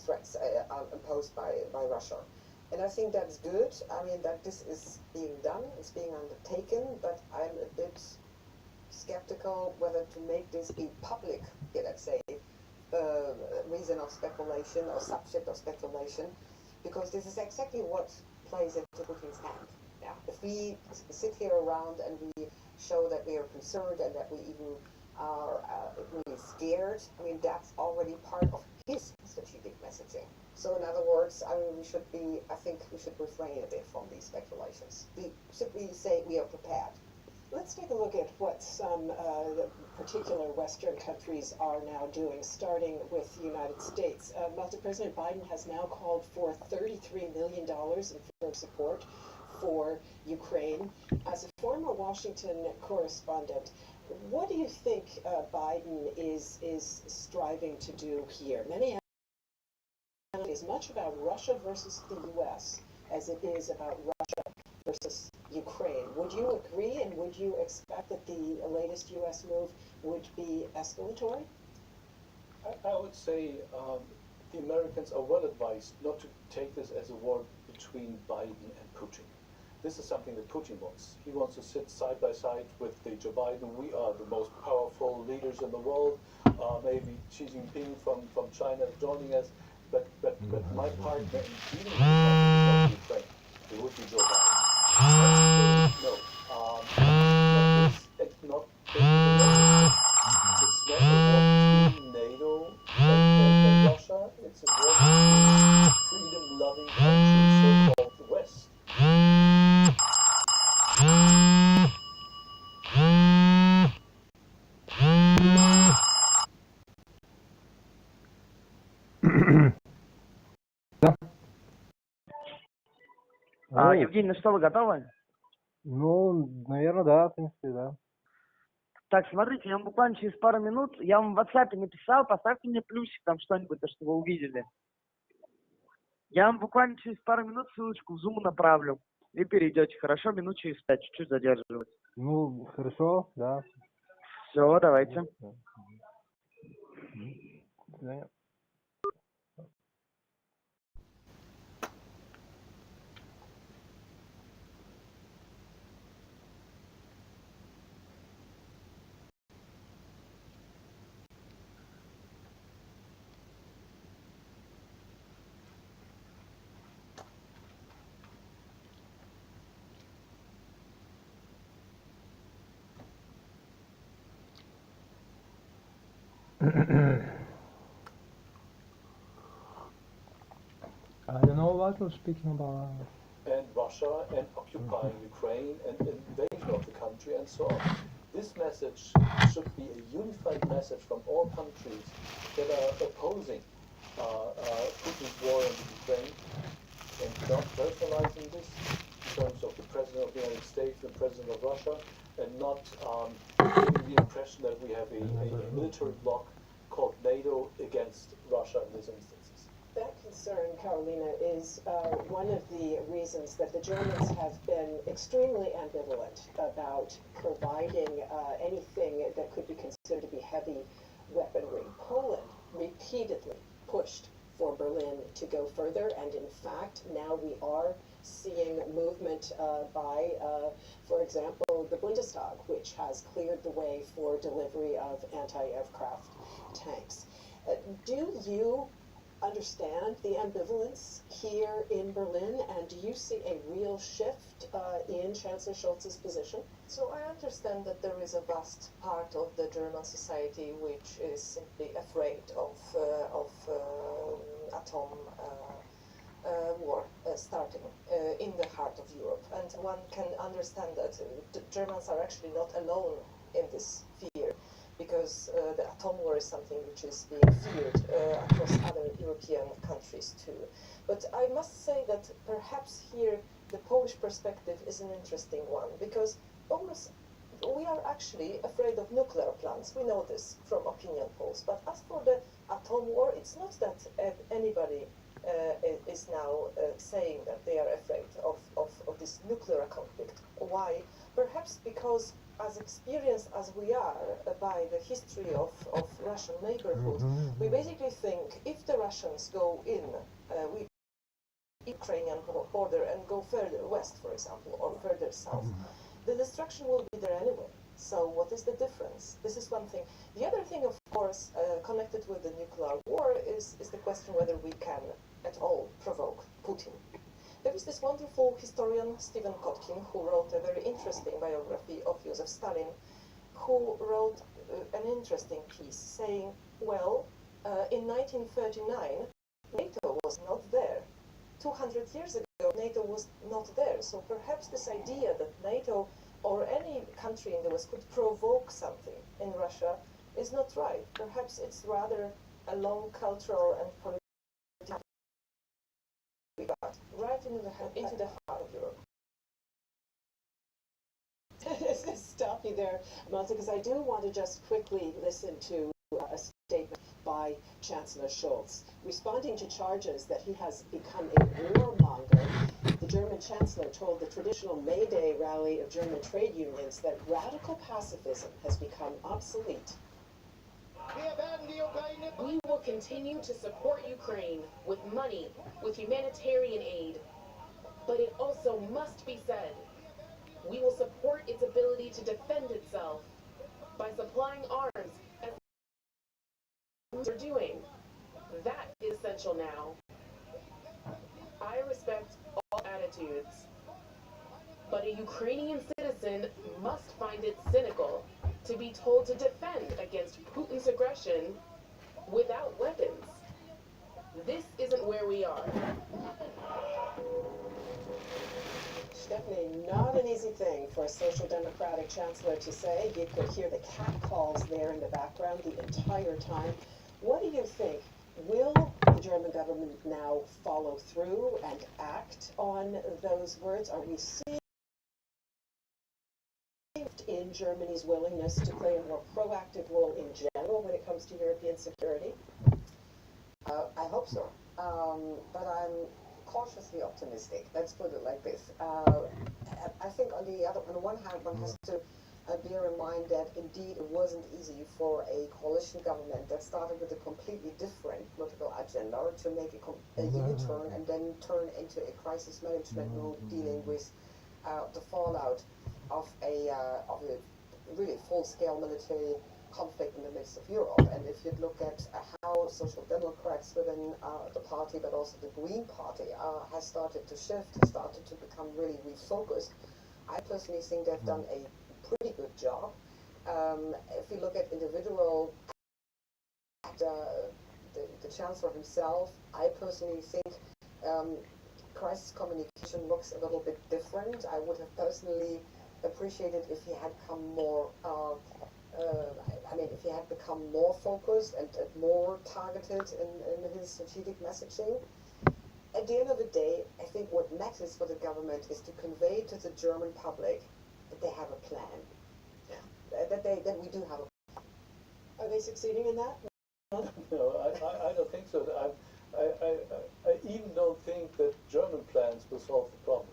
threats are imposed by Russia. And I think that's good. I mean, that this is being done, it's being undertaken, but I'm a bit skeptical whether to make this a public, let's say, reason of speculation or subject of speculation, because this is exactly what plays into Putin's hand. Yeah. If we sit here around and we show that we are concerned and that we even are really scared, I mean, that's already part of his strategic messaging. So in other words, I mean, I think we should refrain a bit from these speculations. We simply say we are prepared. Let's take a look at what some particular Western countries are now doing, starting with the United States. President Biden has now called for $33 million in support for Ukraine. As a former Washington correspondent, what do you think Biden is striving to do here? Many as much about Russia versus the U.S. as it is about Russia versus Ukraine. Would you agree, and would you expect that the latest U.S. move would be escalatory? I would say the Americans are well advised not to take this as a war between Biden and Putin. This is something that Putin wants. He wants to sit side by side with the Joe Biden. We are the most powerful leaders in the world. Maybe Xi Jinping from China is joining us. But my partner in dealing with Ukraine, it would be Joe Biden. No, it's not a war between NATO and Russia. It's a war between freedom-loving countries, so-called the West. Евгений, ну что, вы готовы? Ну, наверное, да, в принципе, да. Так, смотрите, я вам буквально через пару минут, я вам в WhatsApp написал, поставьте мне плюсик, там что-нибудь, то, что вы увидели. Я вам буквально через пару минут ссылочку в Zoom направлю. И перейдете, хорошо? Минут через 5, чуть-чуть задерживать. Ну, хорошо, да. Все, давайте. Да. I don't know what we're speaking about. And Russia and occupying Ukraine and invasion of the country and so on. This message should be a unified message from all countries that are opposing Putin's war in Ukraine and not personalizing this in terms of the President of the United States, the President of Russia, and not giving the impression that we have a military bloc called NATO against Russia in this instance. That concern, Carolina, is one of the reasons that the Germans have been extremely ambivalent about providing anything that could be considered to be heavy weaponry. Poland repeatedly pushed for Berlin to go further, and in fact, now we are seeing movement by, for example, the Bundestag, which has cleared the way for delivery of anti-aircraft tanks. Do you understand the ambivalence here in Berlin, and do you see a real shift in Chancellor Scholz's position? So I understand that there is a vast part of the German society which is simply afraid of atom war starting in the heart of Europe, and one can understand that the Germans are actually not alone in this fear, because the atom war is something which is being feared across other European countries too. But I must say that perhaps here the Polish perspective is an interesting one, because almost we are actually afraid of nuclear plants. We know this from opinion polls. But as for the atom war, it's not that anybody is now saying that they are afraid of this nuclear conflict. Why? Perhaps because as experienced as we are by the history of Russian neighborhood, we basically think if the Russians go in with Ukrainian border and go further west, for example, or further south, the destruction will be there anyway. So what is the difference? This is one thing. The other thing, of course, connected with the nuclear war is the question whether we can at all provoke Putin. There is this wonderful historian, Stephen Kotkin, who wrote a very interesting biography of Joseph Stalin, who wrote an interesting piece saying, well, in 1939, NATO was not there. 200 years ago, NATO was not there. So perhaps this idea that NATO or any country in the West could provoke something in Russia is not right. Perhaps it's rather a long cultural and political right into the heart of Europe. Stop you there, Malta, because I do want to just quickly listen to a statement by Chancellor Scholz. Responding to charges that he has become a warmonger, the German Chancellor told the traditional May Day rally of German trade unions that radical pacifism has become obsolete. We will continue to support Ukraine with money, with humanitarian aid. But it also must be said, we will support its ability to defend itself by supplying arms as we're doing. That is essential now. I respect all attitudes, but a Ukrainian citizen must find it cynical to be told to defend against Putin's aggression without weapons. This isn't where we are. Definitely not an easy thing for a social democratic chancellor to say. You could hear the catcalls there in the background the entire time. What do you think? Will the German government now follow through and act on those words? Are we seeing in Germany's willingness to play a more proactive role in general when it comes to European security? I hope so, but I'm cautiously optimistic. Let's put it like this. I think on the one hand, one has to bear in mind that indeed it wasn't easy for a coalition government that started with a completely different political agenda to make a U-turn and then turn into a crisis management mode dealing with the fallout of a really full-scale military conflict in the midst of Europe. And if you look at how social democrats within the party, but also the Green Party, has started to shift, has started to become really refocused, I personally think they've done a pretty good job. If you look at individual, the Chancellor himself, I personally think crisis communication looks a little bit different. I would have personally appreciated if he had come more if he had become more focused and more targeted in his strategic messaging. At the end of the day, I think what matters for the government is to convey to the German public that they have a plan. That we do have a plan. Are they succeeding in that? No, I don't think so. I even don't think that German plans will solve the problem.